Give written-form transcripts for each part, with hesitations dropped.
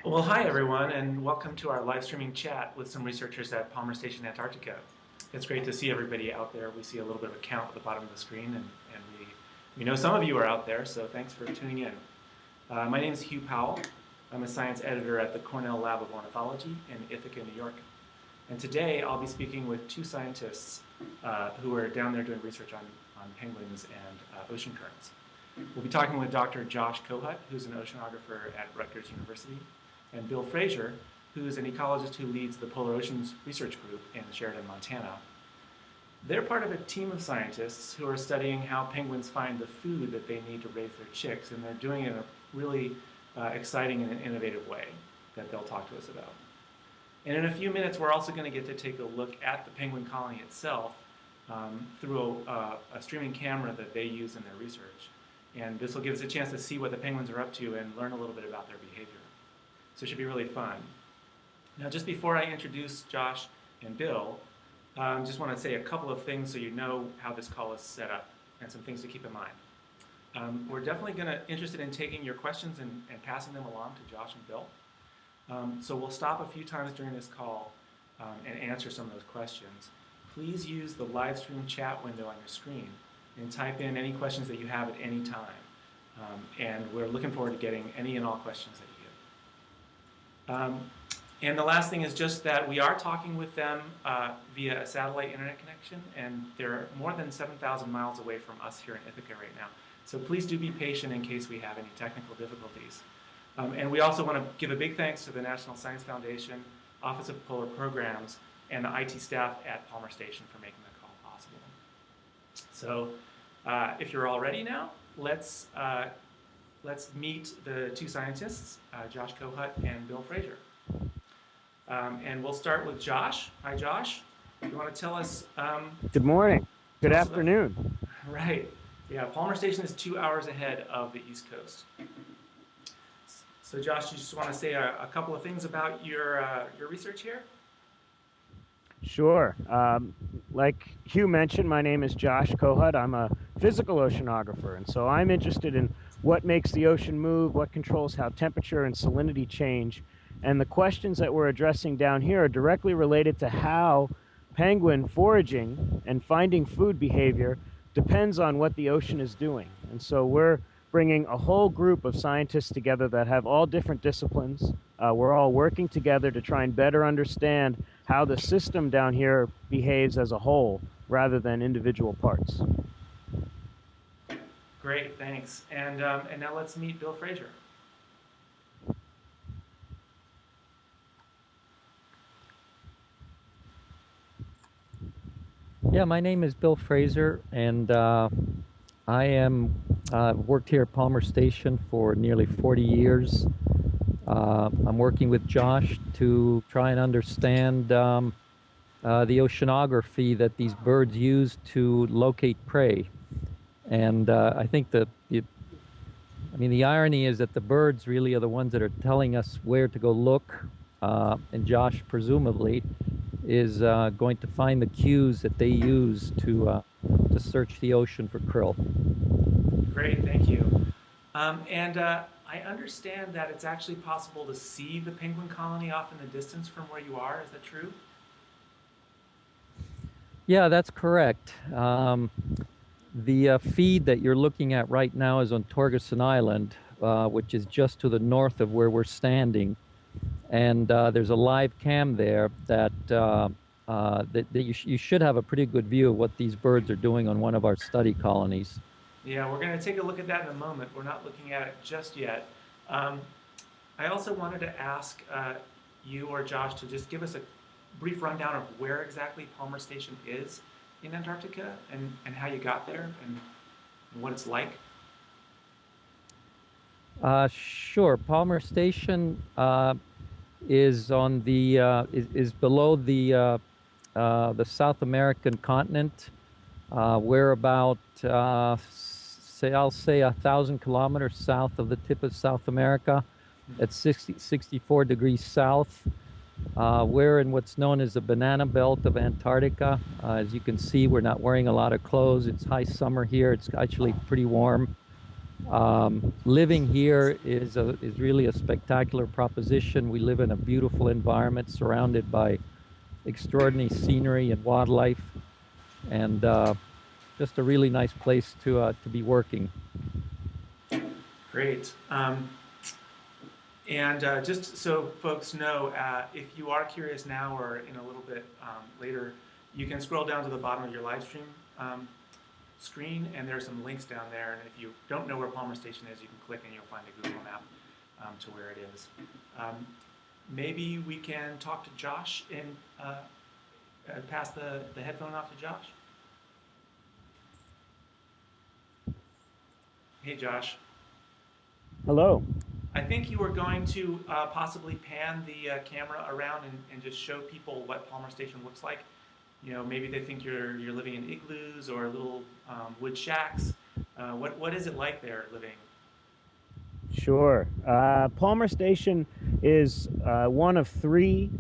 Well, hi everyone, and welcome to our live streaming chat with some researchers at Palmer Station, Antarctica. It's great to see everybody out there. We see a little bit of a count at the bottom of the screen, and we know some of you are out there, so thanks for tuning in. My name is Hugh Powell. I'm a science editor at the Cornell Lab of Ornithology in Ithaca, New York. And today I'll be speaking with two scientists who are down there doing research on penguins and ocean currents. We'll be talking with Dr. Josh Kohut, who's an oceanographer at Rutgers University, and Bill Fraser, who's an ecologist who leads the Polar Oceans Research Group in Sheridan, Montana. They're part of a team of scientists who are studying how penguins find the food that they need to raise their chicks, and they're doing it in a really exciting and innovative way that they'll talk to us about. And in a few minutes, we're also going to get to take a look at the penguin colony itself through a streaming camera that they use in their research. And this will give us a chance to see what the penguins are up to and learn a little bit about their behavior. So it should be really fun. Now, just before I introduce Josh and Bill, just want to say a couple of things so you know how this call is set up and some things to keep in mind. We're definitely interested in taking your questions and passing them along to Josh and Bill. So we'll stop a few times during this call and answer some of those questions. Please use the live stream chat window on your screen and type in any questions that you have at any time. And we're looking forward to getting any and all questions that you give. And the last thing is just that we are talking with them via a satellite internet connection, and they're more than 7,000 miles away from us here in Ithaca right now. So please do be patient in case we have any technical difficulties. And we also want to give a big thanks to the National Science Foundation, Office of Polar Programs, and the IT staff at Palmer Station for making the call possible. So if you're all ready now, let's meet the two scientists, Josh Kohut and Bill Fraser. And we'll start with Josh. Hi, Josh. You want to tell us? Good morning. Good afternoon. Right. Yeah, Palmer Station is 2 hours ahead of the East Coast. So, Josh, you just want to say a couple of things about your research here? Sure. Like Hugh mentioned, my name is Josh Kohut. I'm a physical oceanographer, and so I'm interested in what makes the ocean move, what controls how temperature and salinity change. And the questions that we're addressing down here are directly related to how penguin foraging and finding food behavior depends on what the ocean is doing. And so we're bringing a whole group of scientists together that have all different disciplines. We're all working together to try and better understand how the system down here behaves as a whole rather than individual parts. Great, thanks. And now let's meet Bill Fraser. Yeah, my name is Bill Fraser, and I am worked here at Palmer Station for nearly 40 years. I'm working with Josh to try and understand the oceanography that these birds use to locate prey. And I think that the irony is that the birds really are the ones that are telling us where to go look, and Josh presumably is going to find the cues that they use to search the ocean for krill. Great, thank you. I understand that it's actually possible to see the penguin colony off in the distance from where you are. Is that true? Yeah, that's correct. The feed that you're looking at right now is on Torgerson Island, which is just to the north of where we're standing. And there's a live cam there that you should have a pretty good view of what these birds are doing on one of our study colonies. Yeah, we're going to take a look at that in a moment. We're not looking at it just yet. I also wanted to ask you or Josh to just give us a brief rundown of where exactly Palmer Station is in Antarctica and how you got there and what it's like. Sure. Palmer Station is on the is below the South American continent. We're about I'll say 1,000 kilometers south of the tip of South America, at 64 degrees south. We're in what's known as the banana belt of Antarctica. As you can see, we're not wearing a lot of clothes. It's high summer here. It's actually pretty warm. Living here is really a spectacular proposition. We live in a beautiful environment surrounded by extraordinary scenery and wildlife, and just a really nice place to be working. Great. And just so folks know, if you are curious now or in a little bit later, you can scroll down to the bottom of your live stream screen, and there's some links down there. And if you don't know where Palmer Station is, you can click and you'll find a Google map to where it is. Maybe we can talk to Josh and pass the headphone off to Josh. Hey, Josh. Hello. I think you were going to possibly pan the camera around and just show people what Palmer Station looks like. You know, maybe they think you're living in igloos or little wood shacks. What is it like there living? Sure. Palmer Station is one of 3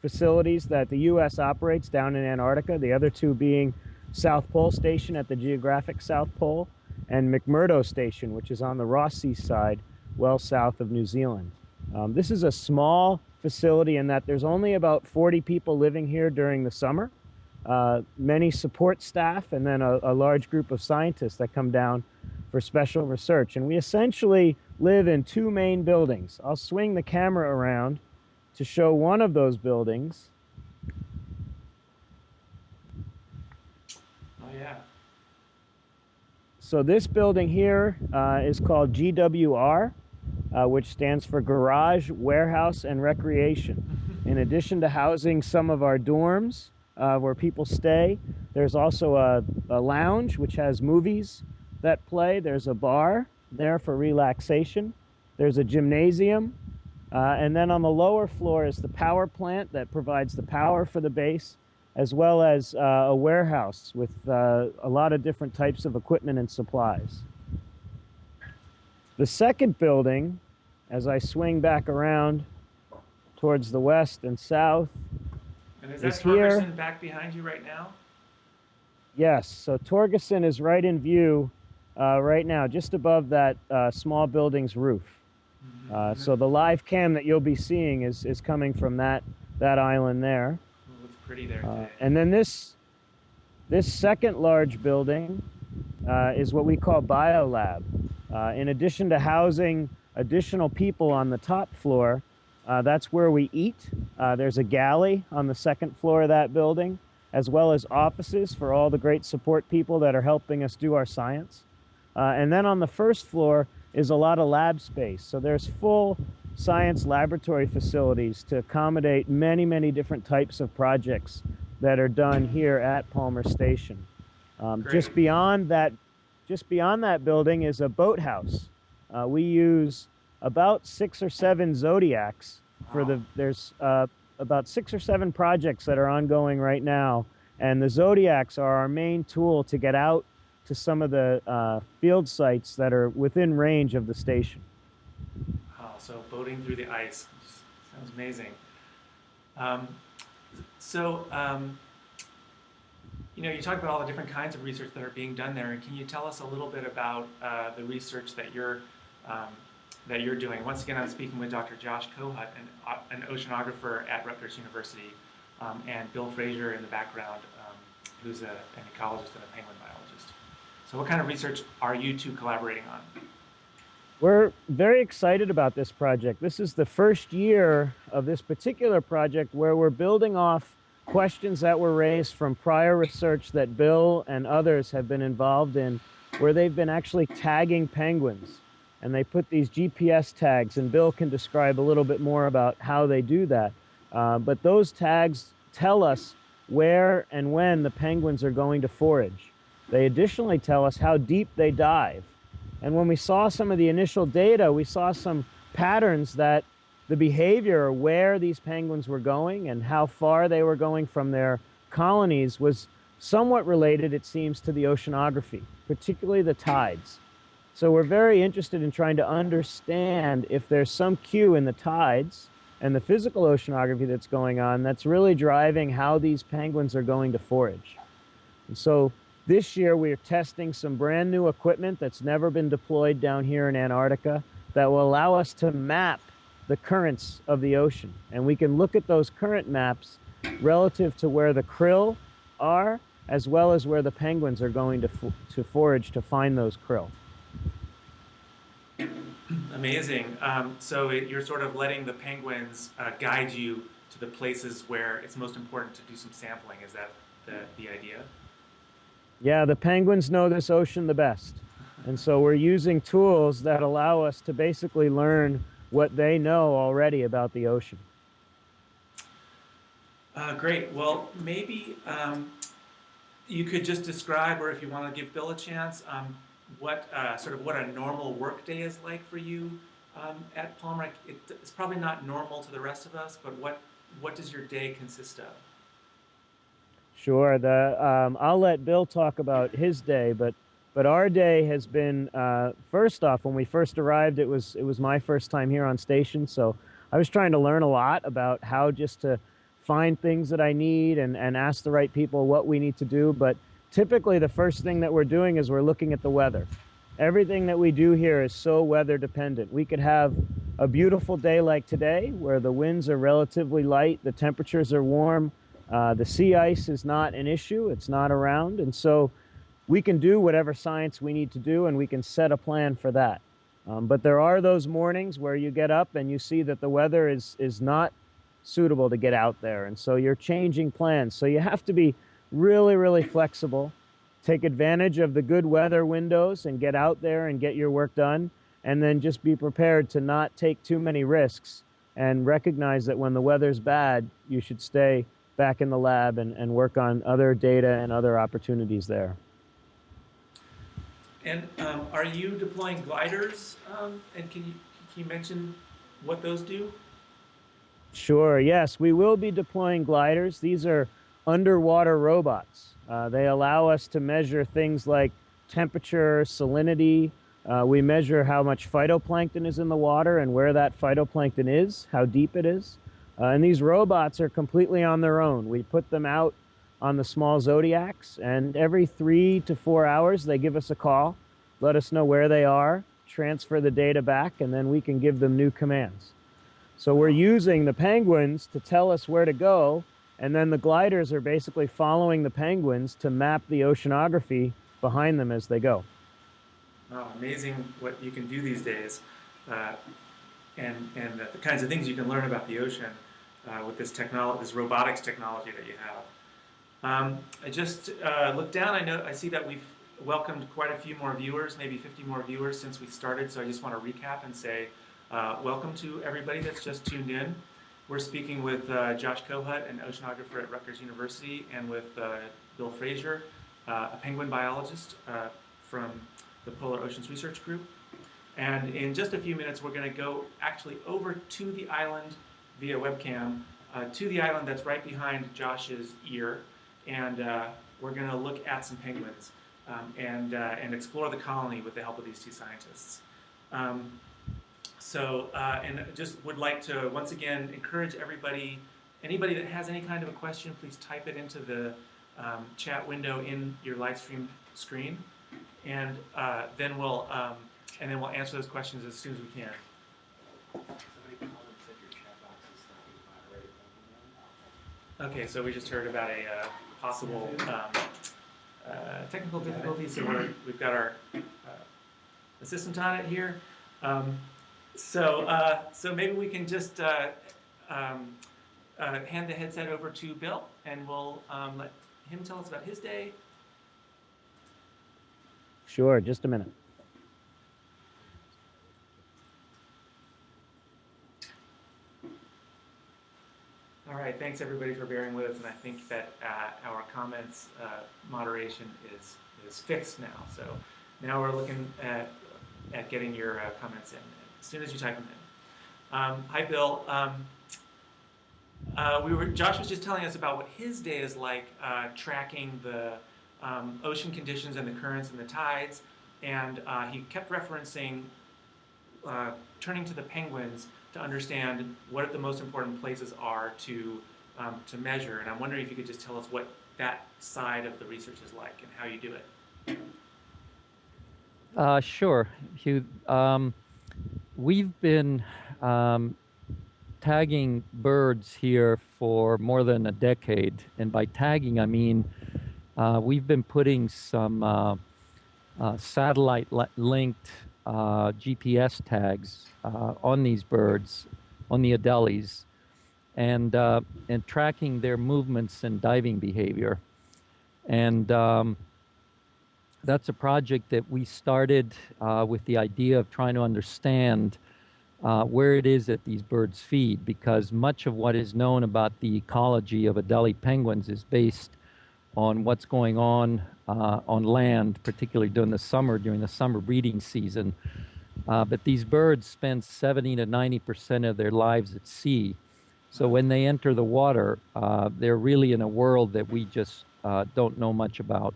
facilities that the U.S. operates down in Antarctica, the other 2 being South Pole Station at the geographic South Pole and McMurdo Station, which is on the Ross Sea side, well south of New Zealand. This is a small facility in that there's only about 40 people living here during the summer, many support staff, and then a large group of scientists that come down for special research. And we essentially live in 2 main buildings. I'll swing the camera around to show one of those buildings. Oh, yeah. So this building here is called GWR, which stands for Garage, Warehouse, and Recreation. In addition to housing some of our dorms where people stay, there's also a lounge which has movies that play. There's a bar there for relaxation. There's a gymnasium. And then on the lower floor is the power plant that provides the power for the base, as well as a warehouse with a lot of different types of equipment and supplies. The second building, as I swing back around towards the west and south, and is that here. Torgerson back behind you right now? Yes, so Torgerson is right in view right now, just above that small building's roof. So the live cam that you'll be seeing is coming from that island there. Oh, it's pretty there today. And then this second large building is what we call BioLab. In addition to housing additional people on the top floor, that's where we eat. There's a galley on the second floor of that building, as well as offices for all the great support people that are helping us do our science. And then on the first floor is a lot of lab space. So there's full science laboratory facilities to accommodate many, many different types of projects that are done here at Palmer Station. Just beyond that building is a boathouse. We use about 6 or 7 Zodiacs for there's about 6 or 7 projects that are ongoing right now. And the Zodiacs are our main tool to get out to some of the field sites that are within range of the station. Oh, so boating through the ice. Sounds amazing. You know, you talked about all the different kinds of research that are being done there. And can you tell us a little bit about the research that you're doing? Once again, I'm speaking with Dr. Josh Kohut, an oceanographer at Rutgers University, and Bill Fraser in the background, who's an ecologist and a penguin biologist. So what kind of research are you 2 collaborating on? We're very excited about this project. This is the first year of this particular project where we're building off questions that were raised from prior research that Bill and others have been involved in, where they've been actually tagging penguins. And they put these GPS tags, and Bill can describe a little bit more about how they do that. But those tags tell us where and when the penguins are going to forage. They additionally tell us how deep they dive. And when we saw some of the initial data, we saw some patterns that the behavior, where these penguins were going and how far they were going from their colonies was somewhat related, it seems, to the oceanography, particularly the tides. So we're very interested in trying to understand if there's some cue in the tides and the physical oceanography that's going on that's really driving how these penguins are going to forage. And so This year, we are testing some brand new equipment that's never been deployed down here in Antarctica that will allow us to map the currents of the ocean. And we can look at those current maps relative to where the krill are, as well as where the penguins are going to forage to find those krill. Amazing. So you're sort of letting the penguins guide you to the places where it's most important to do some sampling. Is that the idea? Yeah, the penguins know this ocean the best. And so we're using tools that allow us to basically learn what they know already about the ocean. Great. Well, maybe you could just describe, or if you want to give Bill a chance, what what a normal workday is like for you at Palmer. It's probably not normal to the rest of us, but what does your day consist of? Sure. I'll let Bill talk about his day, but our day has been first off, when we first arrived, it was my first time here on station, so I was trying to learn a lot about how just to find things that I need and ask the right people what we need to do. But typically, the first thing that we're doing is we're looking at the weather. Everything that we do here is so weather dependent. We could have a beautiful day like today, where the winds are relatively light, the temperatures are warm. The sea ice is not an issue, it's not around, and so we can do whatever science we need to do, and we can set a plan for that. But there are those mornings where you get up and you see that the weather is not suitable to get out there, and so you're changing plans. So you have to be really, really flexible, take advantage of the good weather windows and get out there and get your work done, and then just be prepared to not take too many risks and recognize that when the weather's bad, you should stay back in the lab and work on other data and other opportunities there. And are you deploying gliders? And can you mention what those do? Sure, yes, we will be deploying gliders. These are underwater robots. They allow us to measure things like temperature, salinity. We measure how much phytoplankton is in the water and where that phytoplankton is, how deep it is. And these robots are completely on their own. We put them out on the small zodiacs, and every 3 to 4 hours they give us a call, let us know where they are, transfer the data back, and then we can give them new commands. So we're using the penguins to tell us where to go, and then the gliders are basically following the penguins to map the oceanography behind them as they go. Wow, amazing what you can do these days. And the kinds of things you can learn about the ocean with this robotics technology that you have. I just looked down. I see that we've welcomed quite a few more viewers, maybe 50 more viewers since we started. So I just want to recap and say welcome to everybody that's just tuned in. We're speaking with Josh Kohut, an oceanographer at Rutgers University, and with Bill Fraser, a penguin biologist from the Polar Oceans Research Group. And in just a few minutes, we're going to go actually over to the island via webcam, to the island that's right behind Josh's ear. And we're going to look at some penguins and explore the colony with the help of these two scientists. And just would like to once again encourage everybody, anybody that has any kind of a question, please type it into the chat window in your live stream screen. And then we'll answer those questions as soon as we can. Somebody called and said your chat box is not being moderated. Okay, so we just heard about a possible technical difficulty. So we've got our assistant on it here. So maybe we can just hand the headset over to Bill, and we'll let him tell us about his day. Sure, just a minute. All right, thanks everybody for bearing with us, and I think that our comments moderation is fixed now. So now we're looking at getting your comments in as soon as you type them in. Hi, Bill. Josh was just telling us about what his day is like tracking the ocean conditions and the currents and the tides, and he kept referencing turning to the penguins to understand what the most important places are to measure. And I'm wondering if you could just tell us that side of the research is like and how you do it. Sure, Hugh. We've been tagging birds here for more than a decade. And by tagging, I mean we've been putting some satellite-linked GPS tags on these birds, on the Adelies, and tracking their movements and diving behavior. And that's a project that we started with the idea of trying to understand where it is that these birds feed, because much of what is known about the ecology of Adelie penguins is based on what's going on land, particularly during the summer breeding season. But these birds spend 70 to 90% of their lives at sea. So when they enter the water, they're really in a world that we just don't know much about.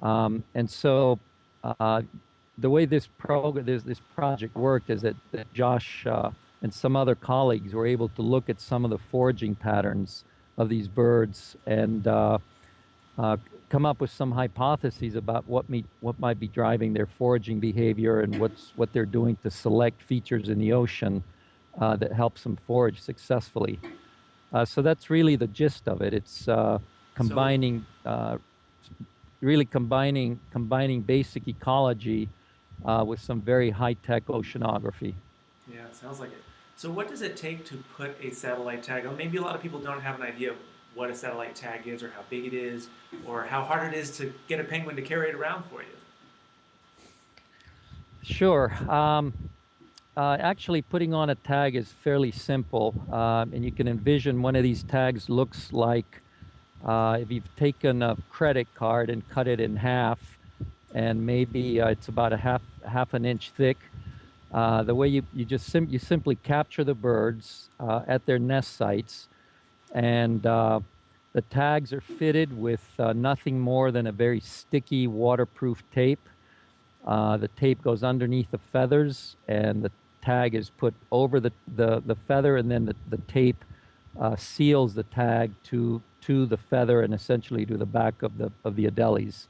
And so the way this project worked is that Josh and some other colleagues were able to look at some of the foraging patterns of these birds and come up with some hypotheses about what might be driving their foraging behavior and what they're doing to select features in the ocean that helps them forage successfully. So that's really the gist of it. It's combining basic ecology with some very high-tech oceanography. Yeah, it sounds like it. So what does it take to put a satellite tag on? Maybe a lot of people don't have an idea of what a satellite tag is or how big it is or how hard it is to get a penguin to carry it around for you. Sure. Actually, putting on a tag is fairly simple, and you can envision one of these tags looks like if you've taken a credit card and cut it in half, and maybe it's about a half an inch thick. The way you simply capture the birds at their nest sites, and the tags are fitted with nothing more than a very sticky waterproof tape. The tape goes underneath the feathers, and the tag is put over the feather, and then the tape seals the tag to the feather and essentially to the back of the Adelies.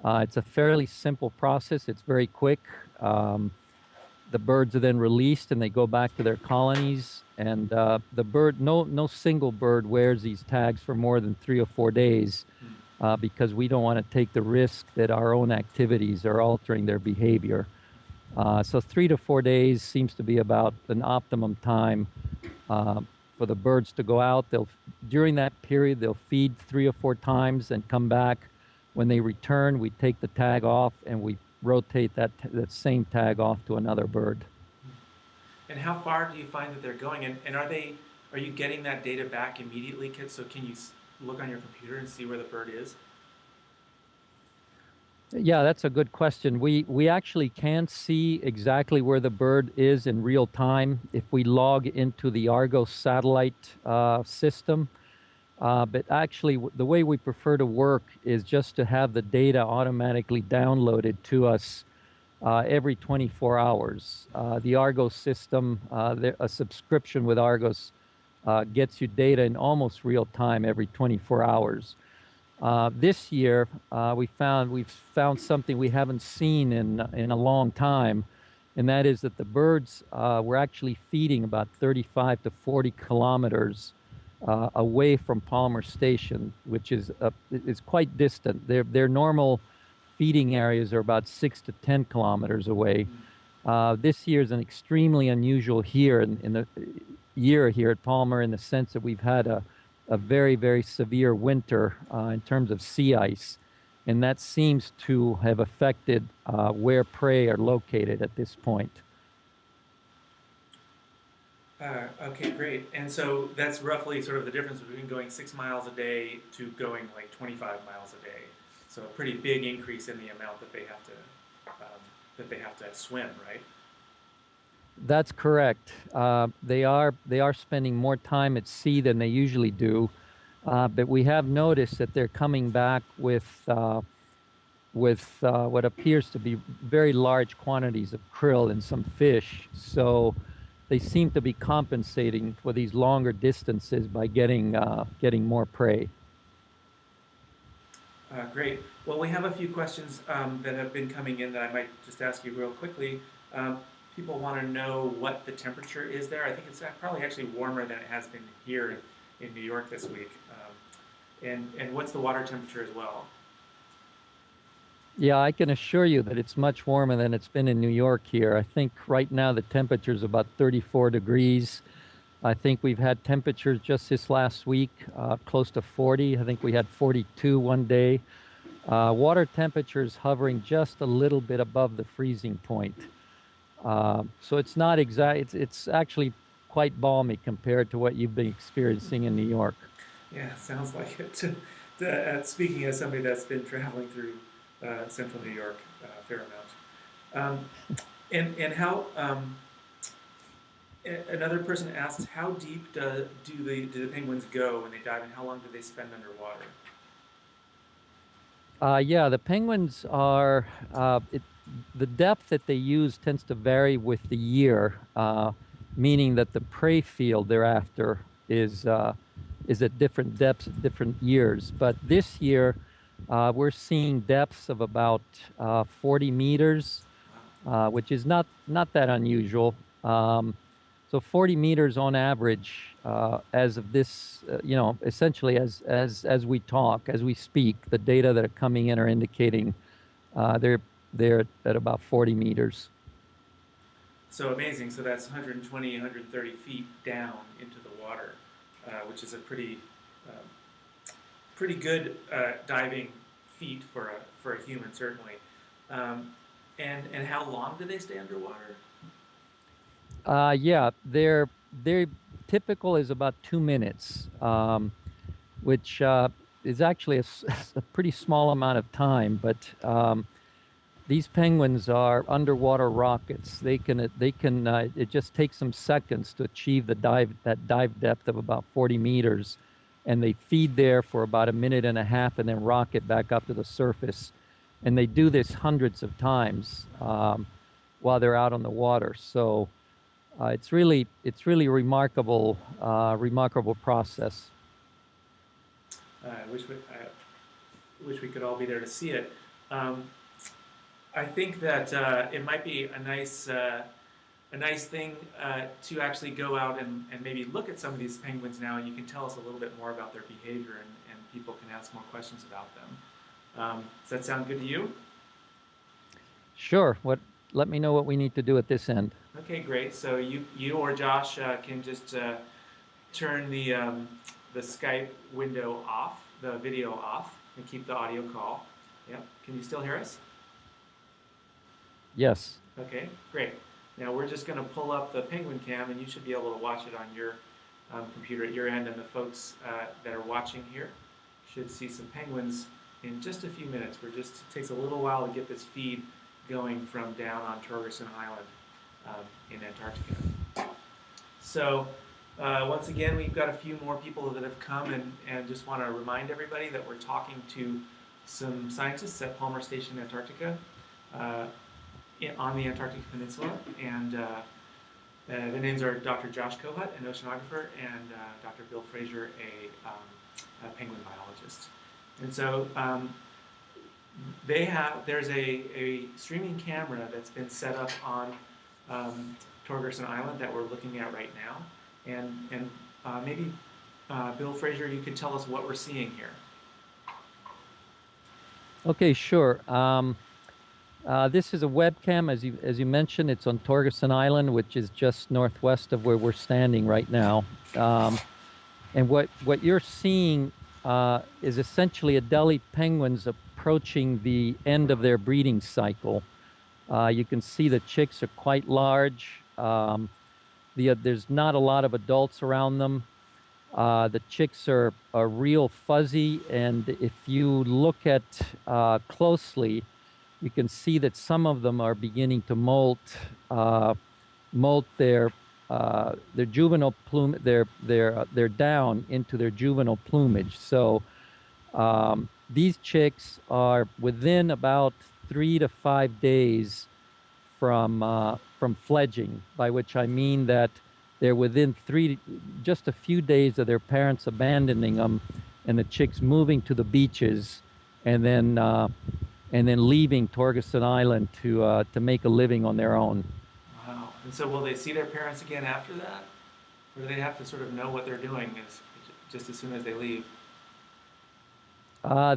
It's a fairly simple process. It's very quick. The birds are then released and they go back to their colonies. And no single bird wears these tags for more than 3 or 4 days because we don't want to take the risk that our own activities are altering their behavior. So 3 to 4 days seems to be about an optimum time for the birds to go out. During that period, they'll feed 3 or 4 times and come back. When they return, we take the tag off and we rotate that same tag off to another bird. And how far do you find that they're going? And are you getting that data back immediately? So can you look on your computer and see where the bird is? Yeah, that's a good question. We actually can see exactly where the bird is in real time if we log into the Argos satellite system. But actually, the way we prefer to work is just to have the data automatically downloaded to us every 24 hours. The Argos system, a subscription with Argos gets you data in almost real time every 24 hours. This year, we've found something we haven't seen in a long time, and that is that the birds were actually feeding about 35 to 40 kilometers away from Palmer Station, which is quite distant. Their normal feeding areas are about 6 to 10 kilometers away. This year is an extremely unusual year in the year here at Palmer in the sense that we've had a very, very severe winter in terms of sea ice, and that seems to have affected where prey are located at this point. Okay, great. And so that's roughly sort of the difference between going 6 miles a day to going like 25 miles a day. So a pretty big increase in the amount that they have to swim, right? That's correct. They are spending more time at sea than they usually do, but we have noticed that they're coming back with what appears to be very large quantities of krill and some fish. So they seem to be compensating for these longer distances by getting more prey. Great. Well, we have a few questions that have been coming in that I might just ask you real quickly. People want to know what the temperature is there. I think it's probably actually warmer than it has been here in New York this week. And what's the water temperature as well? Yeah, I can assure you that it's much warmer than it's been in New York here. I think right now the temperature is about 34 degrees. I think we've had temperatures just this last week close to 40. I think we had 42 one day. Water temperatures hovering just a little bit above the freezing point. So it's not exact. It's actually quite balmy compared to what you've been experiencing in New York. Yeah, sounds like it. Speaking as somebody that's been traveling through central New York a fair amount. And how, another person asks, how deep do the penguins go when they dive, and how long do they spend underwater? Yeah, the penguins are, the depth that they use tends to vary with the year, meaning that the prey field thereafter is at different depths at different years. But this year, we're seeing depths of about 40 meters, which is not that unusual. So 40 meters on average, as of this, essentially as we talk, as we speak, the data that are coming in are indicating they're at about 40 meters. So amazing. So that's 120, 130 feet down into the water, which is a pretty good diving feat for a human, certainly. And how long do they stay underwater? Yeah, their typical is about 2 minutes, which is actually a pretty small amount of time. But these penguins are underwater rockets. They can it just takes them seconds to achieve that dive depth of about 40 meters, and they feed there for about 1.5 minutes and then rocket back up to the surface, and they do this hundreds of times while they're out on the water. So it's really a remarkable process. I wish we could all be there to see it. I think that it might be a nice thing to actually go out and maybe look at some of these penguins now, and you can tell us a little bit more about their behavior, and people can ask more questions about them. Does that sound good to you? Sure. Let me know what we need to do at this end. Okay, great. So you or Josh can just turn the Skype window off, the video off, and keep the audio call. Yep. Can you still hear us? Yes. Okay, great. Now we're just going to pull up the penguin cam, and you should be able to watch it on your computer at your end, and the folks that are watching here should see some penguins in just a few minutes. It takes a little while to get this feed going from down on Torgerson Island in Antarctica. So once again, we've got a few more people that have come, and just want to remind everybody that we're talking to some scientists at Palmer Station, Antarctica, on the Antarctic Peninsula, and the names are Dr. Josh Kohut, an oceanographer, and Dr. Bill Fraser, a penguin biologist. And so there's a streaming camera that's been set up on Torgerson Island that we're looking at right now, and maybe Bill Fraser, you could tell us what we're seeing here. Okay, sure. This is a webcam, as you mentioned. It's on Torgerson Island, which is just northwest of where we're standing right now. And what you're seeing is essentially Adelie penguins approaching the end of their breeding cycle. You can see the chicks are quite large. There's not a lot of adults around them. The chicks are real fuzzy, and if you look at closely, you can see that some of them are beginning to molt their juvenile plume, their down into their juvenile plumage. So these chicks are within about 3 to 5 days from fledging, by which I mean that they're within just a few days of their parents abandoning them, and the chicks moving to the beaches and then leaving Torgeson Island to make a living on their own. Wow. And so will they see their parents again after that? Or do they have to sort of know what they're doing just as soon as they leave?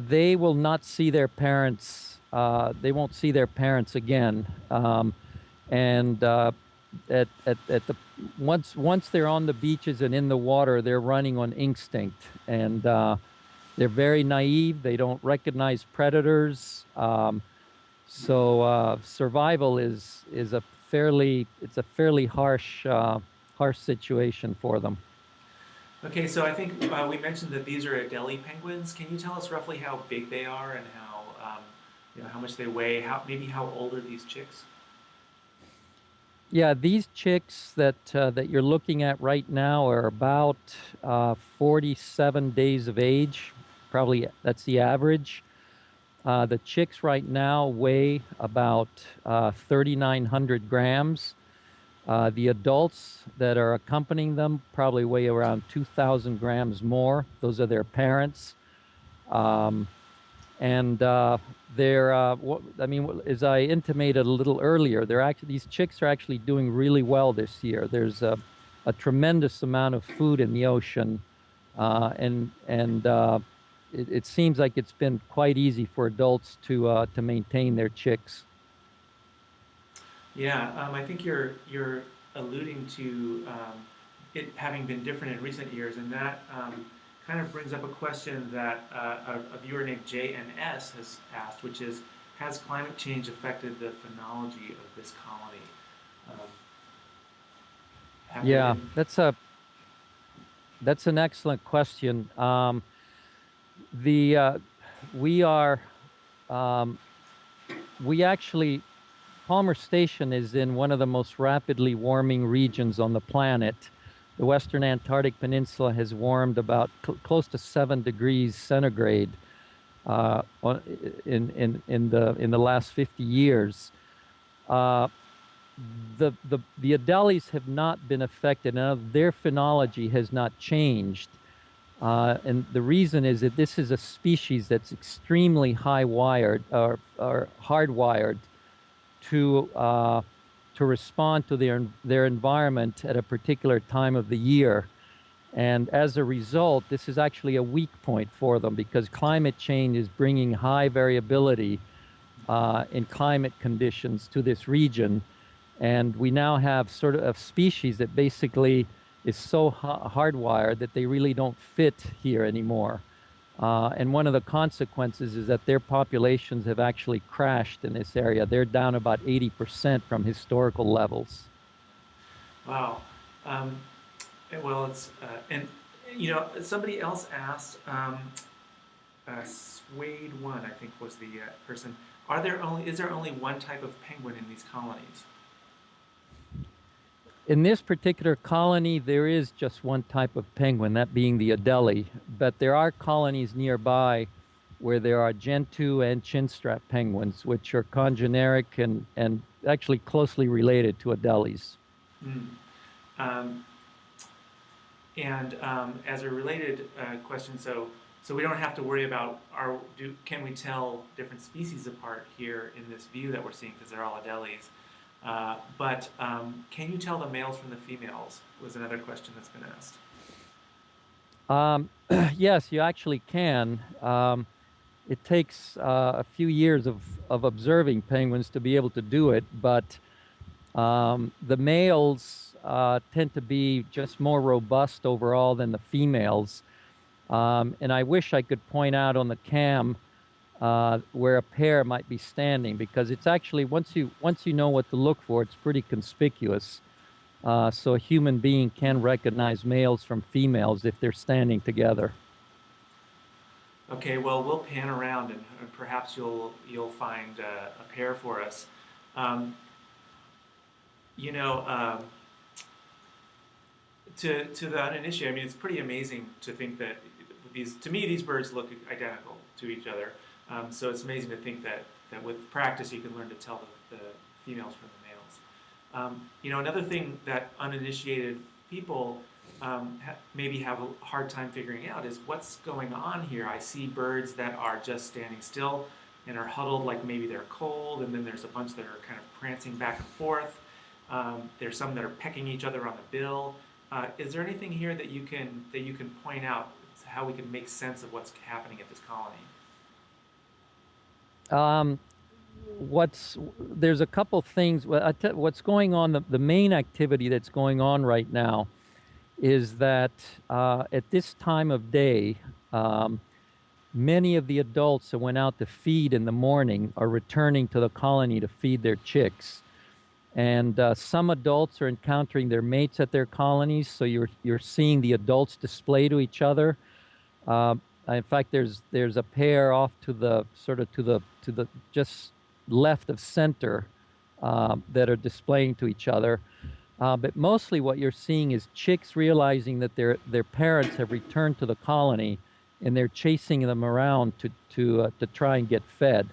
They will not see their parents. They won't see their parents again. And at the once they're on the beaches and in the water, they're running on instinct, and they're very naive. They don't recognize predators. So survival is a fairly harsh situation for them. Okay, so I think we mentioned that these are Adelie penguins. Can you tell us roughly how big they are and how much they weigh? Maybe how old are these chicks? Yeah, these chicks that you're looking at right now are about 47 days of age. Probably that's the average. The chicks right now weigh about 3,900 grams. The adults that are accompanying them probably weigh around 2,000 grams more. Those are their parents. They're, I mean, as I intimated a little earlier, these chicks are actually doing really well this year. There's a tremendous amount of food in the ocean, it seems like it's been quite easy for adults to maintain their chicks. Yeah, I think you're alluding to it having been different in recent years, and that kind of brings up a question that a viewer named JNS has asked, which is, has climate change affected the phenology of this colony? Yeah, that's an excellent question. We actually, Palmer Station is in one of the most rapidly warming regions on the planet. The western Antarctic Peninsula has warmed about close to 7 degrees centigrade in the last 50 years. The Adelies have not been affected. Their phenology has not changed. And the reason is that this is a species that's extremely high-wired or hardwired to respond to their environment at a particular time of the year. And as a result, this is actually a weak point for them, because climate change is bringing high variability in climate conditions to this region. And we now have sort of a species that basically is so hardwired that they really don't fit here anymore. And one of the consequences is that their populations have actually crashed in this area. They're down about 80% from historical levels. Wow. Well, it's and somebody else asked. Swade One, I think, was the person. Is there only one type of penguin in these colonies? In this particular colony, there is just one type of penguin, that being the Adelie. But there are colonies nearby where there are gentoo and chinstrap penguins, which are congeneric and actually closely related to Adelies. As a related question, so we don't have to worry about can we tell different species apart here in this view that we're seeing, because they're all Adelies. But can you tell the males from the females, was another question that's been asked. Yes, you actually can. It takes a few years of observing penguins to be able to do it, but the males tend to be just more robust overall than the females. And I wish I could point out on the cam where a pair might be standing, because it's actually, once you know what to look for, it's pretty conspicuous. So a human being can recognize males from females if they're standing together. Okay, well, we'll pan around and perhaps you'll find a pair for us. To the uninitiated, I mean, it's pretty amazing to think that these birds look identical to each other. So it's amazing to think that with practice you can learn to tell the females from the males. Another thing that uninitiated people maybe have a hard time figuring out is what's going on here. I see birds that are just standing still and are huddled like maybe they're cold, and then there's a bunch that are kind of prancing back and forth. There's some that are pecking each other on the bill. Is there anything here that you can point out how we can make sense of what's happening at this colony? There's a couple things. What's going on, the main activity that's going on right now is that at this time of day, many of the adults that went out to feed in the morning are returning to the colony to feed their chicks. And some adults are encountering their mates at their colonies, so you're seeing the adults display to each other. In fact, there's a pair off to the just left of center that are displaying to each other. But mostly what you're seeing is chicks realizing that their parents have returned to the colony, and they're chasing them around to try and get fed.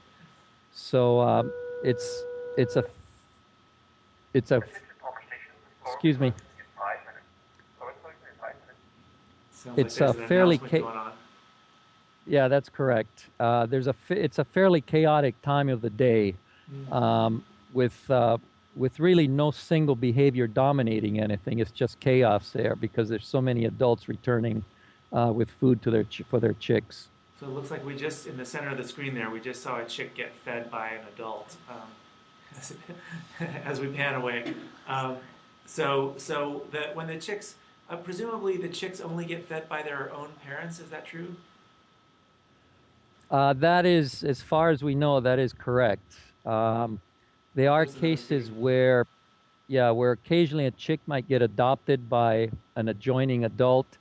So it's a excuse me. It's a fairly yeah, that's correct. It's a fairly chaotic time of the day, with really no single behavior dominating anything. It's just chaos there because there's so many adults returning with food to for their chicks. So it looks like we just, in the center of the screen there, we just saw a chick get fed by an adult as we pan away. So that when the chicks, presumably the chicks only get fed by their own parents, is that true? That is, as far as we know, that is correct. There are cases where occasionally a chick might get adopted by an adjoining adult.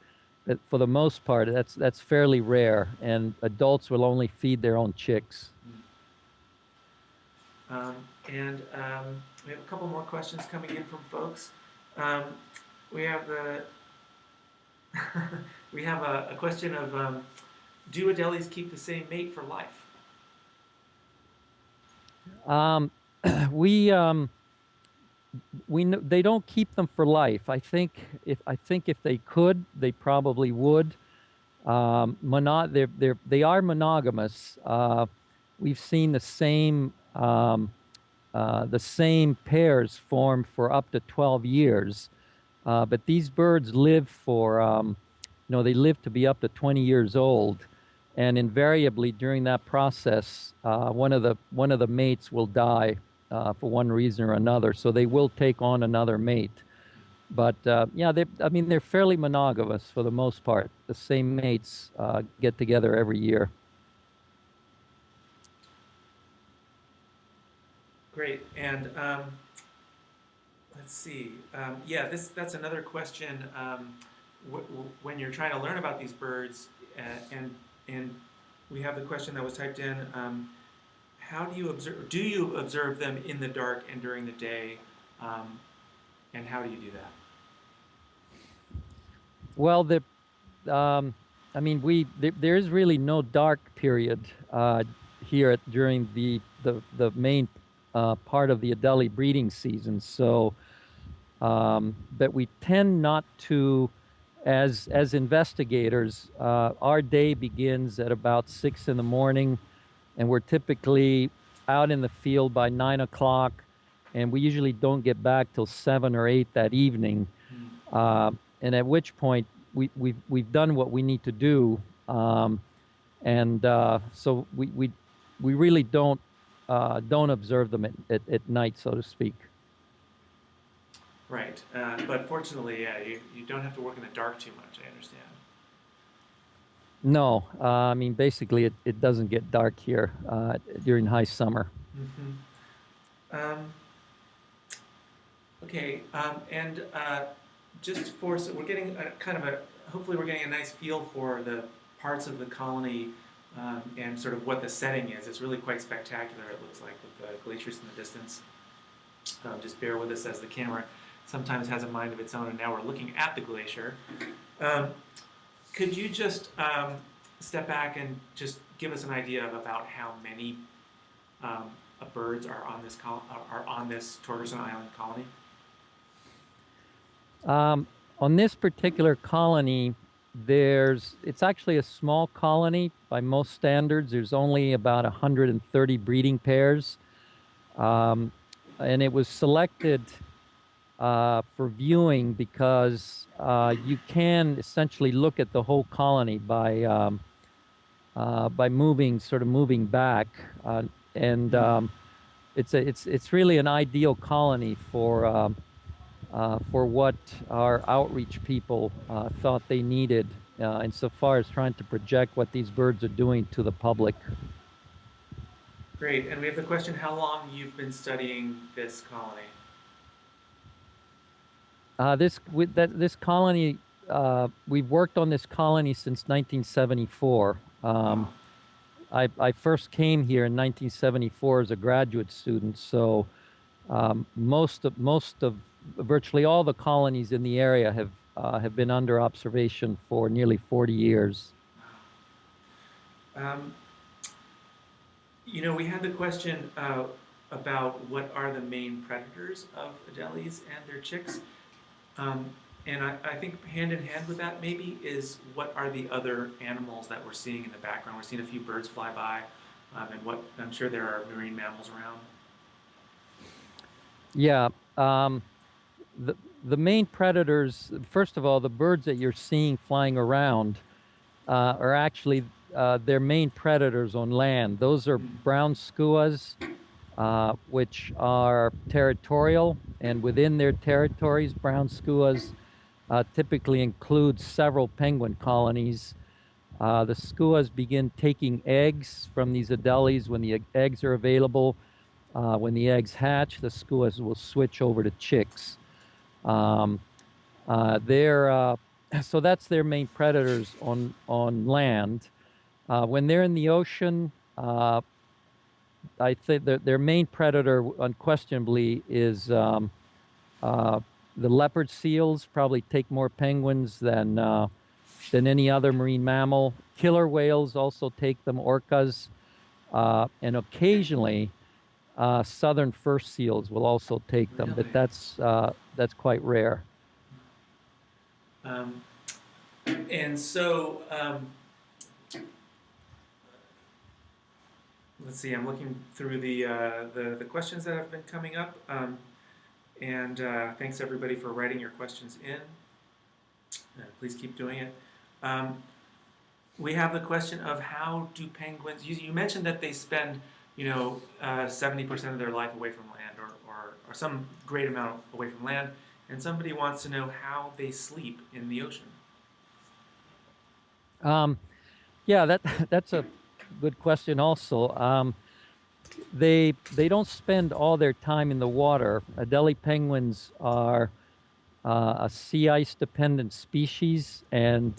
But for the most part, that's fairly rare, and adults will only feed their own chicks. We have a couple more questions coming in from folks. We have a question of do Adelies keep the same mate for life? We know they don't keep them for life. I think if they could, they probably would. They are monogamous. We've seen the same pairs form for up to 12 years. But these birds live for, they live to be up to 20 years old, and invariably during that process, one of the mates will die for one reason or another. So they will take on another mate. But they're fairly monogamous for the most part. The same mates get together every year. Great. And let's see. That's another question. When you're trying to learn about these birds, and we have the question that was typed in. How do you observe? Do you observe them in the dark and during the day? And how do you do that? Well, there is really no dark period here during the main part of the Adelie breeding season. So, but we tend not to, as investigators, our day begins at about 6 in the morning, and we're typically out in the field by 9 o'clock, and we usually don't get back till 7 or 8 that evening. And at which point we've done what we need to do, so we really don't observe them at night, so to speak. Right, but fortunately, you don't have to work in the dark too much. I understand. No, basically it doesn't get dark here during high summer. Mm-hmm. Okay, and just so we're getting hopefully we're getting a nice feel for the parts of the colony and sort of what the setting is. It's really quite spectacular, it looks like, with the glaciers in the distance. Just bear with us as the camera sometimes has a mind of its own, and now we're looking at the glacier. Could you just step back and just give us an idea of about how many birds are on this Torgerson Island colony? on this particular colony, it's actually a small colony by most standards. There's only about 130 breeding pairs. And it was selected for viewing because you can essentially look at the whole colony by moving back, and it's really an ideal colony for what our outreach people thought they needed insofar as trying to project what these birds are doing to the public. Great. And we have the question, how long you've been studying this colony? This colony, we've worked on this colony since 1974. I first came here in 1974 as a graduate student, so virtually all the colonies in the area have been under observation for nearly 40 years. You know, we had the question about what are the main predators of Adelies and their chicks. And I think hand in hand with that maybe is what are the other animals that we're seeing in the background. We're seeing a few birds fly by, and I'm sure there are marine mammals around. Yeah, the main predators, first of all, the birds that you're seeing flying around are actually their main predators on land. Those are brown skuas, which are territorial, and within their territories, brown skuas typically include several penguin colonies. The skuas begin taking eggs from these Adelies when the eggs are available. When the eggs hatch, the skuas will switch over to chicks. So that's their main predators on land. When they're in the ocean, I think their main predator, unquestionably, is the leopard seals. Probably take more penguins than any other marine mammal. Killer whales also take them. Orcas, and occasionally southern fur seals will also take them. Really? But that's quite rare. And so. Let's see, I'm looking through the questions that have been coming up, and thanks everybody for writing your questions in. Please keep doing it. We have the question of how do penguins, you mentioned that they spend 70% of their life away from land, or some great amount away from land, and somebody wants to know how they sleep in the ocean. Yeah, that's a good question also. They don't spend all their time in the water. Adelie penguins are a sea ice dependent species, and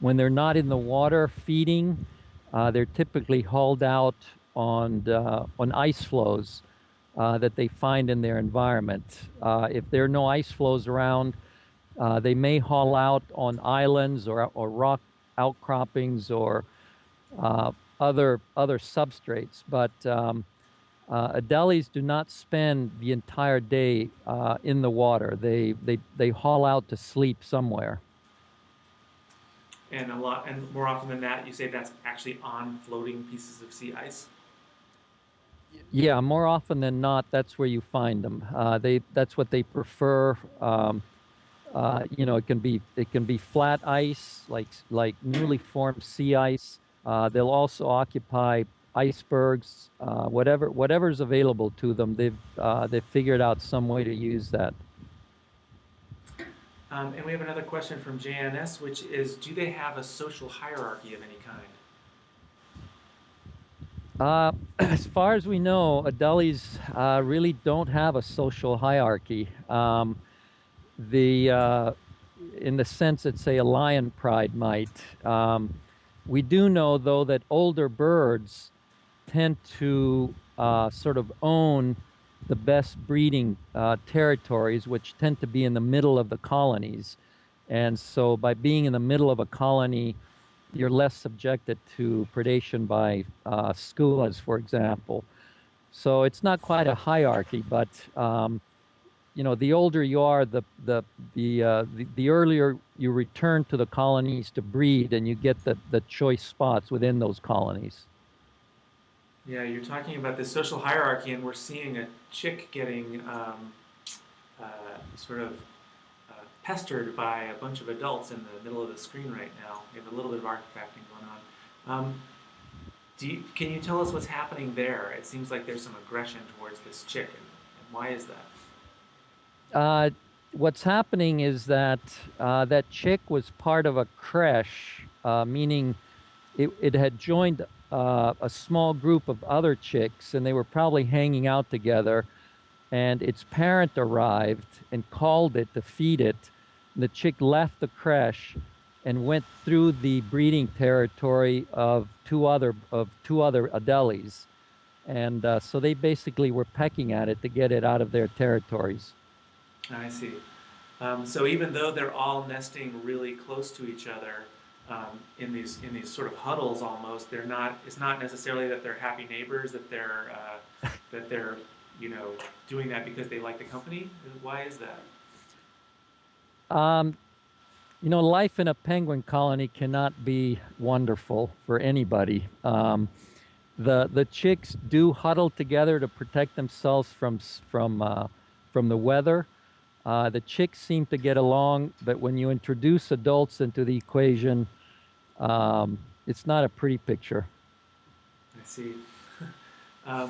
when they're not in the water feeding, they're typically hauled out on ice floes that they find in their environment. If there are no ice floes around, they may haul out on islands or rock outcroppings or other substrates, but Adelies do not spend the entire day in the water. They haul out to sleep somewhere. And more often than that, you say that's actually on floating pieces of sea ice? Yeah, more often than not, that's where you find them. That's what they prefer. It can be flat ice, like newly formed sea ice. They'll also occupy icebergs, whatever's available to them. They've figured out some way to use that. And we have another question from JNS, which is, do they have a social hierarchy of any kind? As far as we know, Adelies really don't have a social hierarchy. In the sense that, say, a lion pride might. We do know, though, that older birds tend to sort of own the best breeding territories, which tend to be in the middle of the colonies. And so by being in the middle of a colony, you're less subjected to predation by skuas, for example. So it's not quite a hierarchy, but the older you are, the earlier you return to the colonies to breed, and you get the choice spots within those colonies. Yeah, you're talking about this social hierarchy, and we're seeing a chick getting sort of pestered by a bunch of adults in the middle of the screen right now. We have a little bit of artifacting going on. Can you tell us what's happening there? It seems like there's some aggression towards this chick, and why is that? What's happening is that that chick was part of a creche, meaning it had joined a small group of other chicks, and they were probably hanging out together, and its parent arrived and called it to feed it. The chick left the creche and went through the breeding territory of two other Adelies, and so they basically were pecking at it to get it out of their territories. I see. So even though they're all nesting really close to each other, in these sort of huddles almost, they're not. It's not necessarily that they're happy neighbors, that they're doing that because they like the company. Why is that? Life in a penguin colony cannot be wonderful for anybody. The chicks do huddle together to protect themselves from the weather. The chicks seem to get along, but when you introduce adults into the equation, it's not a pretty picture. I see. Yeah,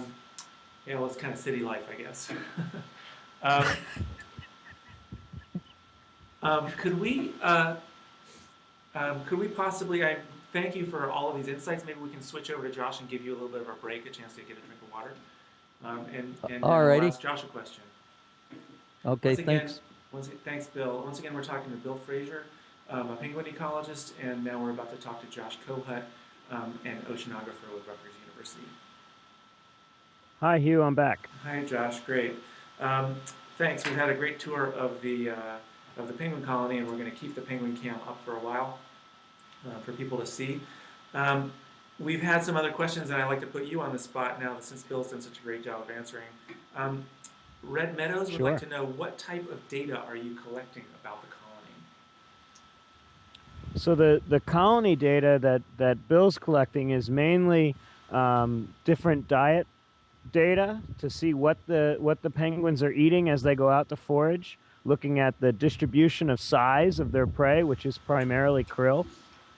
well, it's kind of city life, I guess. Could we possibly? I thank you for all of these insights. Maybe we can switch over to Josh and give you a little bit of a break, a chance to get a drink of water. And Alrighty. We'll ask Josh a question. Okay, thanks. Thanks, Bill. Once again, we're talking to Bill Fraser, a penguin ecologist, and now we're about to talk to Josh Kohut, an oceanographer with Rutgers University. Hi, Hugh. I'm back. Hi, Josh. Great. Thanks. We've had a great tour of the penguin colony, and we're going to keep the penguin cam up for a while for people to see. We've had some other questions, and I'd like to put you on the spot now since Bill's done such a great job of answering. Red Meadows would like to know, what type of data are you collecting about the colony? So the colony data that Bill's collecting is mainly different diet data to see what the penguins are eating as they go out to forage, looking at the distribution of size of their prey, which is primarily krill.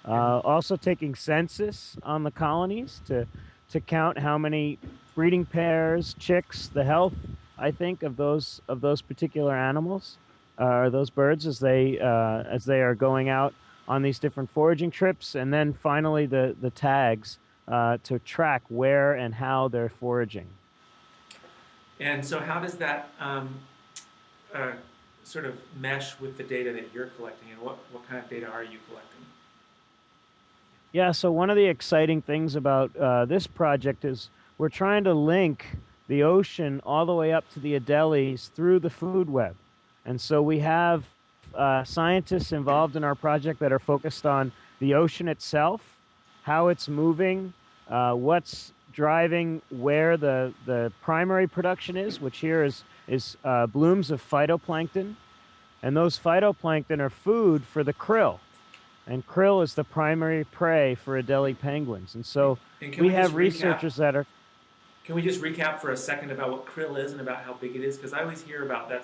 Also taking census on the colonies to count how many breeding pairs, chicks, the health, I think, of those particular animals, or those birds as they are going out on these different foraging trips, and then finally the tags to track where and how they're foraging. And so how does that sort of mesh with the data that you're collecting, and what kind of data are you collecting? Yeah, so one of the exciting things about this project is we're trying to link the ocean all the way up to the Adelies through the food web. And so we have scientists involved in our project that are focused on the ocean itself, how it's moving, what's driving where the primary production is, which here is blooms of phytoplankton. And those phytoplankton are food for the krill. And krill is the primary prey for Adelie penguins. And so we have researchers that are... Can we just recap for a second about what krill is and about how big it is? Because I always hear about the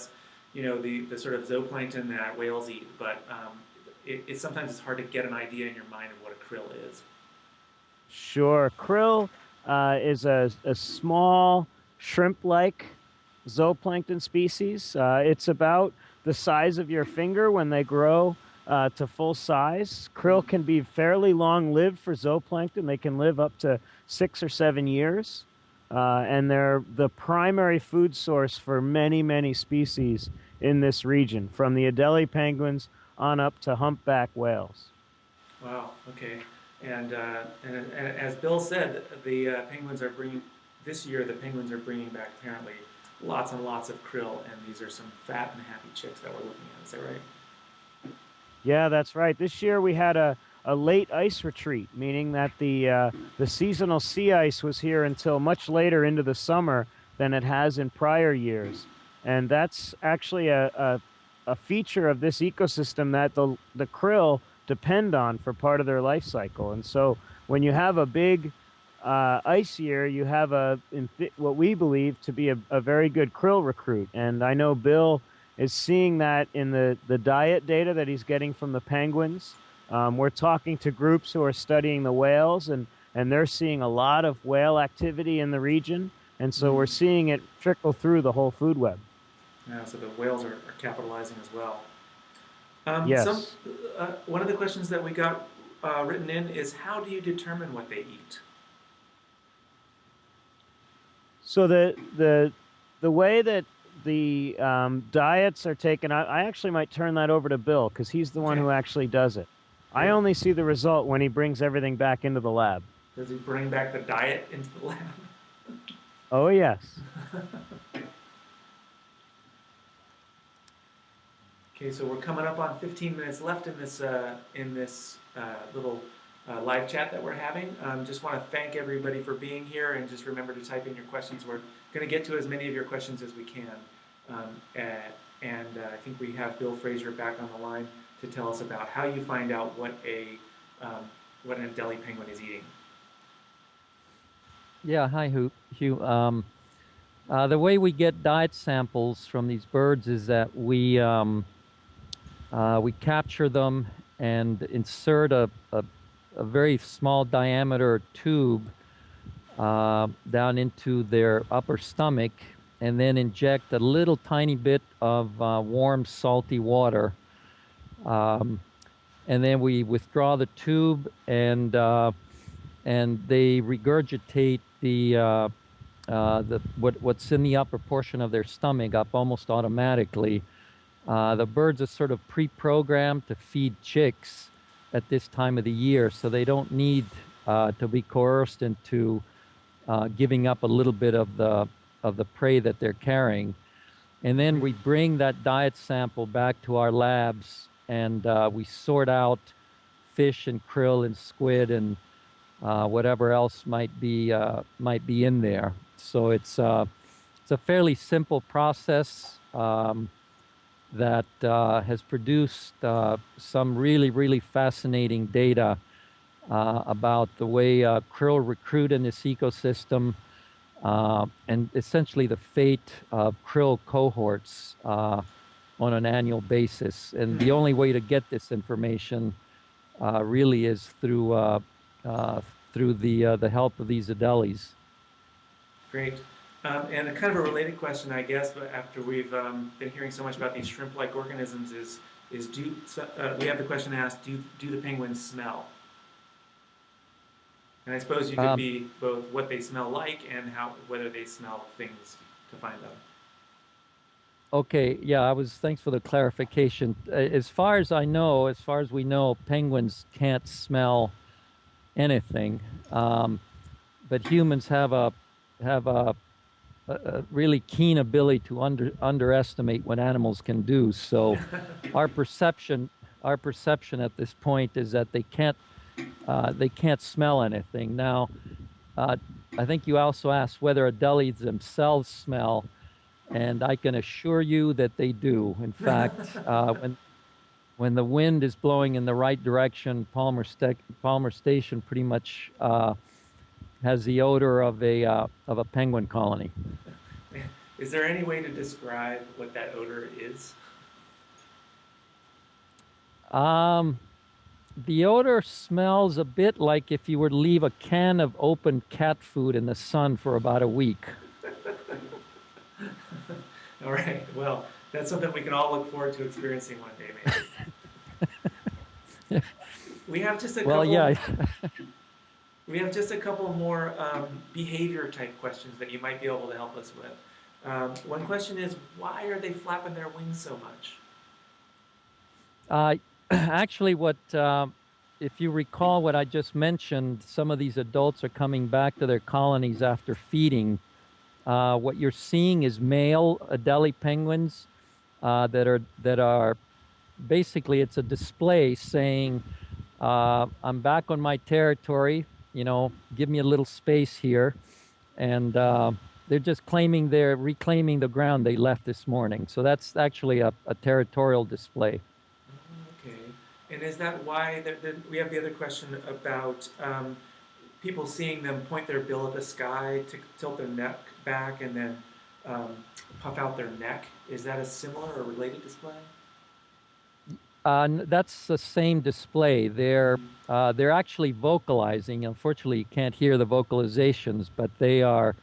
sort of zooplankton that whales eat, but sometimes it's hard to get an idea in your mind of what a krill is. Sure. Krill is a small shrimp-like zooplankton species. It's about the size of your finger when they grow to full size. Krill can be fairly long-lived for zooplankton. They can live up to 6 or 7 years. And they're the primary food source for many, many species in this region, from the Adelie penguins on up to humpback whales. Wow, okay. And as Bill said, the penguins are bringing back apparently lots and lots of krill, and these are some fat and happy chicks that we're looking at. Is that right? Yeah, that's right. This year we had a late ice retreat, meaning that the seasonal sea ice was here until much later into the summer than it has in prior years. And that's actually a feature of this ecosystem that the krill depend on for part of their life cycle. And so when you have a big ice year, you have what we believe to be a very good krill recruit. And I know Bill is seeing that in the diet data that he's getting from the penguins. We're talking to groups who are studying the whales, and they're seeing a lot of whale activity in the region. And so we're seeing it trickle through the whole food web. Yeah, so the whales are capitalizing as well. Yes. One of the questions that we got written in is, how do you determine what they eat? So the way that the diets are taken, I actually might turn that over to Bill, because he's the one who actually does it. I only see the result when he brings everything back into the lab. Does he bring back the diet into the lab? Oh, yes. Okay, so we're coming up on 15 minutes left in this little live chat that we're having. Just want to thank everybody for being here, and just remember to type in your questions. We're going to get to as many of your questions as we can. I think we have Bill Fraser back on the line to tell us about how you find out what an Adelie penguin is eating. Yeah, hi, Hugh. The way we get diet samples from these birds is that we capture them and insert a very small diameter tube down into their upper stomach, and then inject a little tiny bit of warm, salty water. And then we withdraw the tube, and they regurgitate what's in the upper portion of their stomach up almost automatically. The birds are sort of pre-programmed to feed chicks at this time of the year, so they don't need to be coerced into giving up a little bit of the prey that they're carrying. And then we bring that diet sample back to our labs, and we sort out fish and krill and squid and whatever else might be in there. So it's a fairly simple process that has produced some really fascinating data about the way krill recruit in this ecosystem, and essentially the fate of krill cohorts on an annual basis. And the only way to get this information really is through the help of these Adelies. Great. And a kind of a related question, I guess, but after we've been hearing so much about these shrimp-like organisms, is we have the question asked, do the penguins smell? And I suppose you could be both what they smell like and whether they smell things to find them. Okay, yeah, thanks for the clarification. As far as we know, penguins can't smell anything, but humans have a really keen ability to underestimate what animals can do. So our perception at this point is that they can't smell anything. Now, I think you also asked whether Adelies themselves smell, and I can assure you that they do. In fact, when the wind is blowing in the right direction, Palmer Station pretty much has the odor of a penguin colony. Is there any way to describe what that odor is? The odor smells a bit like if you were to leave a can of open cat food in the sun for about a week. All right. Well, that's something we can all look forward to experiencing one day, maybe. We have just a couple. Well, yeah. We have just a couple more behavior type questions that you might be able to help us with. One question is, why are they flapping their wings so much? Actually, if you recall what I just mentioned, some of these adults are coming back to their colonies after feeding. What you're seeing is male Adelie penguins that are basically, it's a display saying, I'm back on my territory, give me a little space here. And they're just reclaiming the ground they left this morning. So that's actually a territorial display. Okay. And is that why we have the other question about people seeing them point their bill at the sky to tilt their neck back and then puff out their neck? Is that a similar or related display? That's the same display. They're actually vocalizing. Unfortunately, you can't hear the vocalizations, but they're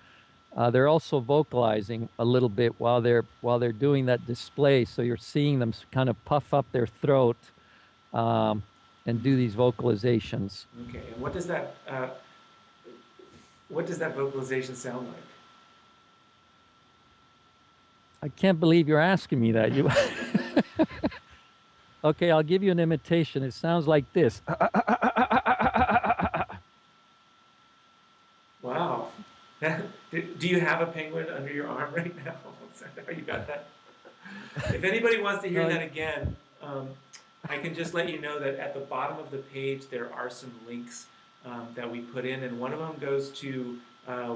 also vocalizing a little bit while they're doing that display. So you're seeing them kind of puff up their throat and do these vocalizations. Okay. And what does that vocalization sound like? I can't believe you're asking me that. You. Okay, I'll give you an imitation. It sounds like this. Wow. Do you have a penguin under your arm right now? Is that how you got that? If anybody wants to hear that again, I can just let you know that at the bottom of the page there are some links that we put in, and one of them goes to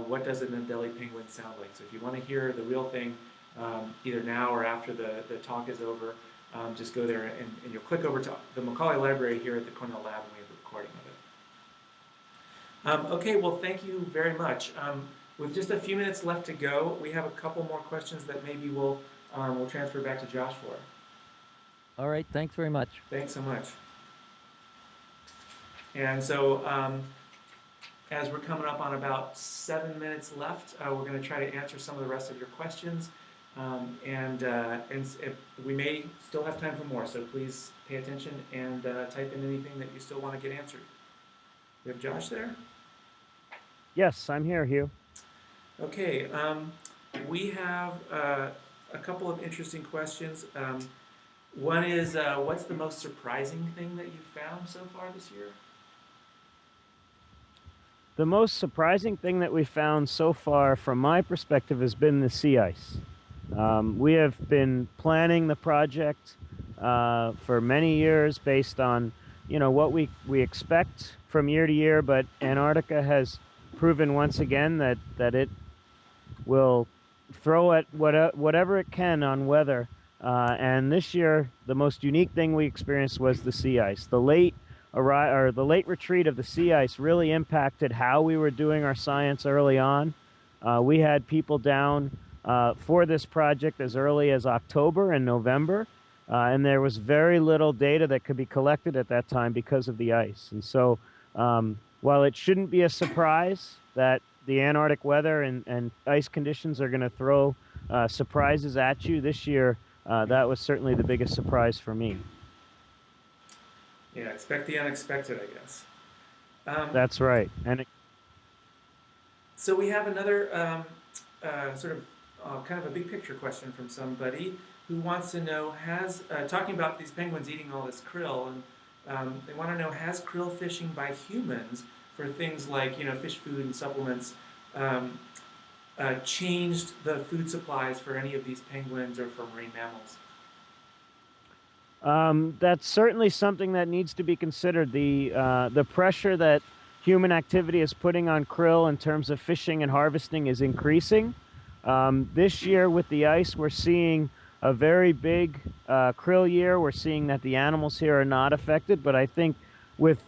what does an Adelie penguin sound like. So if you want to hear the real thing, either now or after the talk is over, just go there and you'll click over to the Macaulay Library here at the Cornell Lab, and we have a recording of it. Okay, well, thank you very much. With just a few minutes left to go, we have a couple more questions that maybe we'll transfer back to Josh for. All right, thanks very much. Thanks so much. And so, as we're coming up on about 7 minutes left, we're going to try to answer some of the rest of your questions. And we may still have time for more, so please pay attention and type in anything that you still want to get answered. We have Josh there? Yes, I'm here, Hugh. Okay, we have a couple of interesting questions. One is, what's the most surprising thing that you've found so far this year? The most surprising thing that we found so far, from my perspective, has been the sea ice. We have been planning the project for many years based on, what we expect from year to year, but Antarctica has proven once again that it will throw at whatever it can on weather. And this year, the most unique thing we experienced was the sea ice. The late retreat of the sea ice really impacted how we were doing our science early on. We had people down for this project as early as October and November, and there was very little data that could be collected at that time because of the ice. And so while it shouldn't be a surprise that the Antarctic weather and ice conditions are going to throw surprises at you this year, that was certainly the biggest surprise for me. Yeah, expect the unexpected, I guess. That's right. So we have another kind of a big picture question from somebody who wants to know, talking about these penguins eating all this krill, and they want to know, has krill fishing by humans for things like, fish food and supplements changed the food supplies for any of these penguins or for marine mammals? That's certainly something that needs to be considered. The pressure that human activity is putting on krill in terms of fishing and harvesting is increasing. This year with the ice, we're seeing a very big krill year. We're seeing that the animals here are not affected, but I think with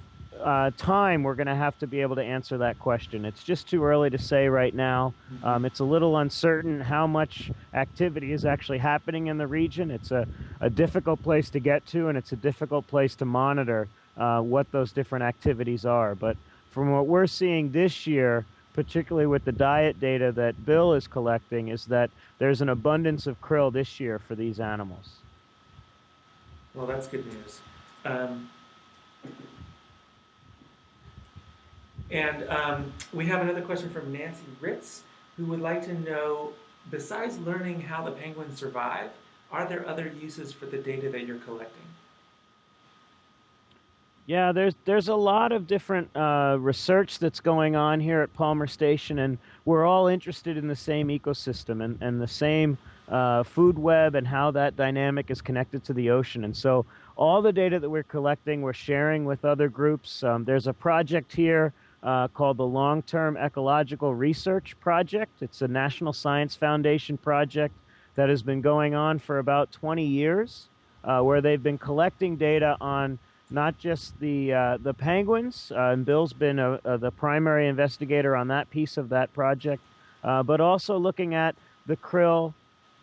time, we're going to have to be able to answer that question. It's just too early to say right now. It's a little uncertain how much activity is actually happening in the region. It's a difficult place to get to, and it's a difficult place to monitor what those different activities are. But from what we're seeing this year, particularly with the diet data that Bill is collecting, is that there's an abundance of krill this year for these animals. Well, that's good news. We have another question from Nancy Ritz, who would like to know, besides learning how the penguins survive, are there other uses for the data that you're collecting? Yeah, there's a lot of different research that's going on here at Palmer Station, and we're all interested in the same ecosystem and the same food web and how that dynamic is connected to the ocean. And so all the data that we're collecting, we're sharing with other groups. There's a project here called the Long-Term Ecological Research Project. It's a National Science Foundation project that has been going on for about 20 years, where they've been collecting data on not just the penguins, and Bill's been the primary investigator on that piece of that project, but also looking at the krill,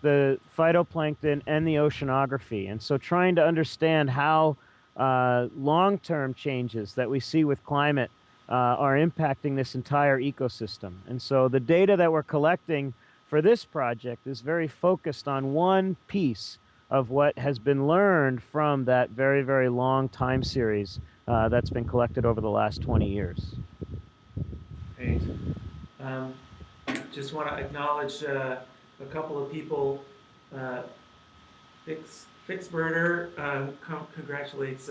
the phytoplankton, and the oceanography. And so trying to understand how long-term changes that we see with climate are impacting this entire ecosystem. And so the data that we're collecting for this project is very focused on one piece of what has been learned from that very, very long time series that's been collected over the last 20 years. Great. Just want to acknowledge a couple of people. Fixbirder congratulates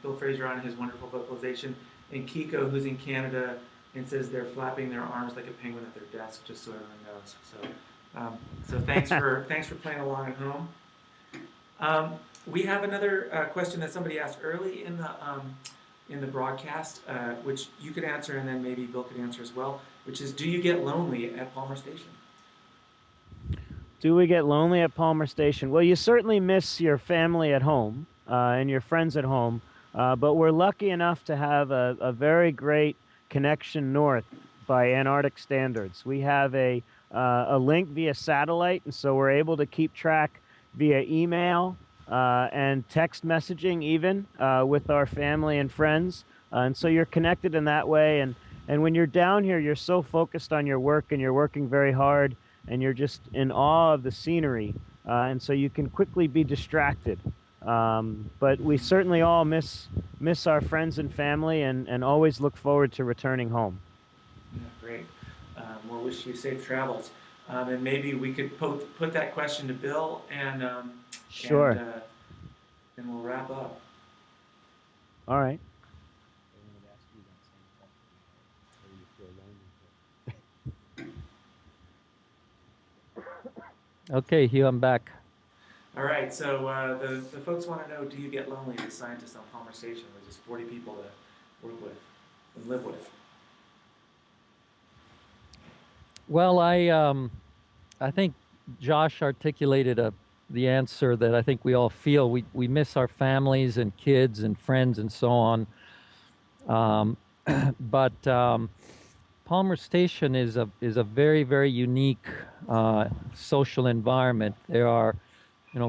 Bill Fraser on his wonderful vocalization, and Kiko, who's in Canada, and says they're flapping their arms like a penguin at their desk, just so everyone knows. So thanks for playing along at home. We have another question that somebody asked early in the broadcast, which you could answer, and then maybe Bill could answer as well, which is, do you get lonely at Palmer Station? Do we get lonely at Palmer Station? Well, you certainly miss your family at home and your friends at home, but we're lucky enough to have a very great connection north by Antarctic standards. We have a link via satellite, and so we're able to keep track via email and text messaging even with our family and friends. And so you're connected in that way. And when you're down here, you're so focused on your work, and you're working very hard, and you're just in awe of the scenery. And so you can quickly be distracted. But we certainly all miss our friends and family, and always look forward to returning home. Yeah, great. We'll wish you safe travels. And maybe we could put that question to Bill, and sure. And we'll wrap up. All right. Okay, Hugh, I'm back. All right, so the folks want to know, do you get lonely as a scientist on Palmer Station with just 40 people to work with and live with? Well, I think Josh articulated the answer that I think we all feel. We miss our families and kids and friends and so on. But Palmer Station is a very, very unique social environment. There are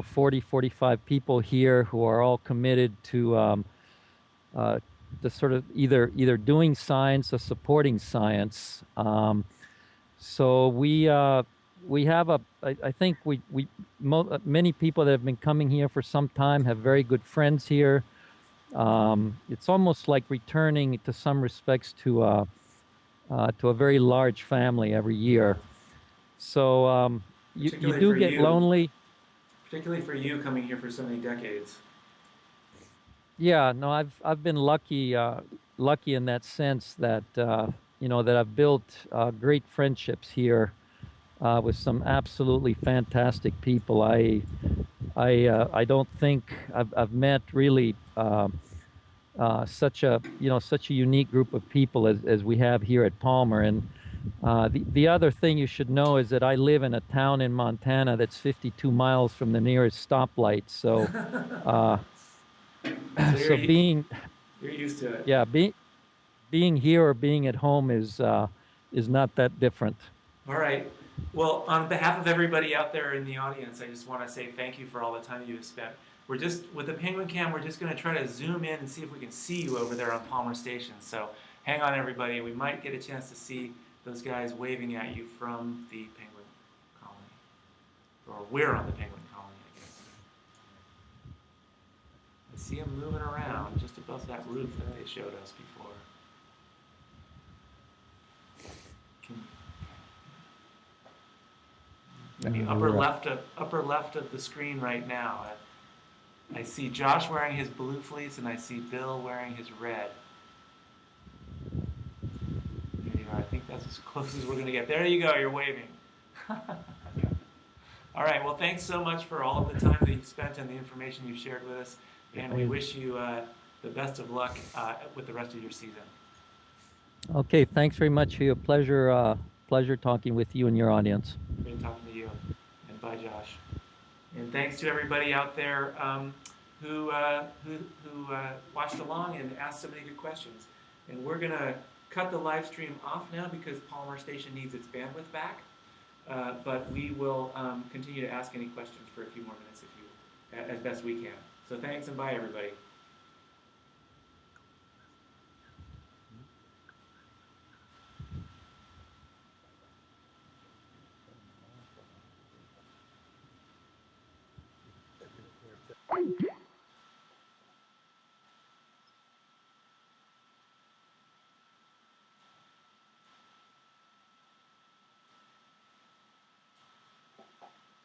40, 45 people here who are all committed to the sort of either doing science or supporting science. So we have I think many people that have been coming here for some time have very good friends here. It's almost like returning to some respects to a very large family every year. So you do get lonely. Particularly for you coming here for so many decades. Yeah, no, I've been lucky in that sense that that I've built great friendships here with some absolutely fantastic people. I don't think I've met really such a unique group of people as we have here at Palmer. And the other thing you should know is that I live in a town in Montana that's 52 miles from the nearest stoplight. So, you're used to it. Yeah, being here or being at home is not that different. All right. Well, on behalf of everybody out there in the audience, I just want to say thank you for all the time you've spent. We're just, with the Penguin Cam, we're just going to try to zoom in and see if we can see you over there on Palmer Station. So hang on, everybody. We might get a chance to see those guys waving at you from the Penguin Colony. Or we're on the Penguin Colony, I guess. I see them moving around just above that roof that they showed us before. In the upper left of the screen right now, I see Josh wearing his blue fleece, and I see Bill wearing his red. There you are. I think that's as close as we're going to get. There you go. You're waving. All right. Well, thanks so much for all of the time that you've spent and the information you've shared with us, and we wish you the best of luck with the rest of your season. Okay, thanks very much. For your pleasure talking with you and your audience. Great talking to you. And bye, Josh. And thanks to everybody out there who watched along and asked so many good questions. And we're going to cut the live stream off now because Palmer Station needs its bandwidth back. But we will continue to ask any questions for a few more minutes as best we can. So thanks and bye, everybody.